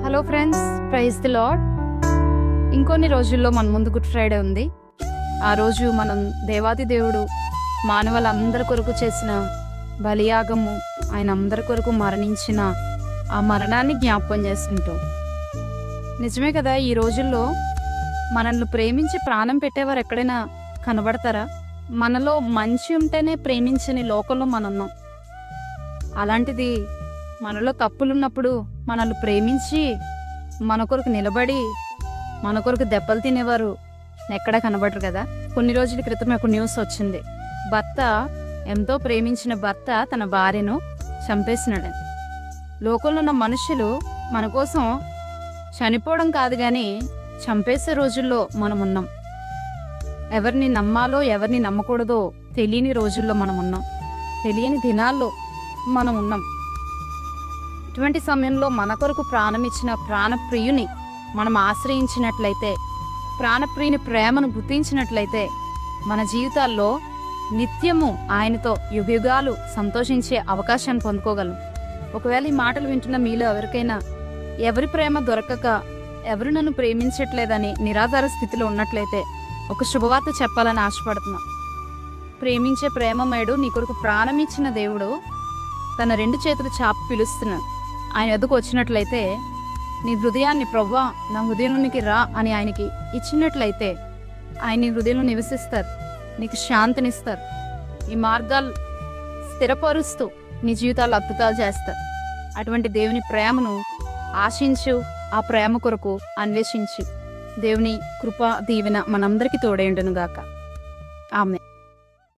Hello friends, praise the lord. ఇంకొన్ని రోజుల్లో మన ముందు గుడ్ ఫ్రైడే ఉంది. ఆ రోజు మనం దేవాది దేవుడు మానవులందరి కొరకు చేసిన బలియాగము, ఆయన అందరి కొరకు మరణించిన ఆ మరణాన్ని జ్ఞాపకం చేసుకుంటాం. నిజమే కదా, ఈ రోజుల్లో మనల్ని ప్రేమించి ప్రాణం పెట్టేవారు ఎక్కడైనా కనబడతారా? మనలో మంచి ఉంటేనే ప్రేమించని లోకంలో మనన్నాం. అలాంటిది మనలో తప్పులున్నప్పుడు మనల్ని ప్రేమించి మన కొరకు నిలబడి మన కొరకు దెబ్బలు తినేవారు ఎక్కడా కనబడరు కదా. కొన్ని రోజుల క్రితం ఒక న్యూస్ వచ్చింది. ఎంతో ప్రేమించిన భర్త తన భార్యను చంపేసినాడు. లోకంలో ఉన్న మనుషులు మన కోసం చనిపోవడం కాదు కానీ చంపేసే రోజుల్లో మనం ఉన్నాం. ఎవరిని నమ్మాలో ఎవరిని నమ్మకూడదో తెలియని రోజుల్లో మనం ఉన్నాం. తెలియని దినాల్లో మనం ఉన్నాం. ఇటువంటి సమయంలో మన కొరకు ప్రాణం ఇచ్చిన ప్రాణప్రియుని మనం ఆశ్రయించినట్లయితే, ప్రాణప్రియుని ప్రేమను గుర్తించినట్లయితే మన జీవితాల్లో నిత్యము ఆయనతో యుగాలు సంతోషించే అవకాశాన్ని పొందుకోగలం. ఒకవేళ ఈ మాటలు వింటున్న మీలో ఎవరికైనా ఎవరి ప్రేమ దొరకక, ఎవరు నన్ను ప్రేమించట్లేదని నిరాధార స్థితిలో ఉన్నట్లయితే ఒక శుభవార్త చెప్పాలని ఆశపడుతున్నా. ప్రేమించే ప్రేమమయుడు, నీ కొరకు ప్రాణం ఇచ్చిన దేవుడు తన 2 చేతులు చాపి పిలుస్తున్నాడు. ఆయన ఎదుకు వచ్చినట్లయితే నీ హృదయాన్ని, ప్రవ్వా నా హృదయంలోనికి రా అని ఆయనకి ఇచ్చినట్లయితే ఆయన నీ హృదయంలో నివసిస్తారు, నీకు శాంతినిస్తారు, ఈ మార్గాలు స్థిరపరుస్తూ నీ జీవితాల్లో అద్భుతాలు చేస్తారు. అటువంటి దేవుని ప్రేమను ఆశించు, ఆ ప్రేమ కొరకు అన్వేషించు. దేవుని కృప దీవెన మనందరికీ తోడేయుండును గాక. ఆమేన్.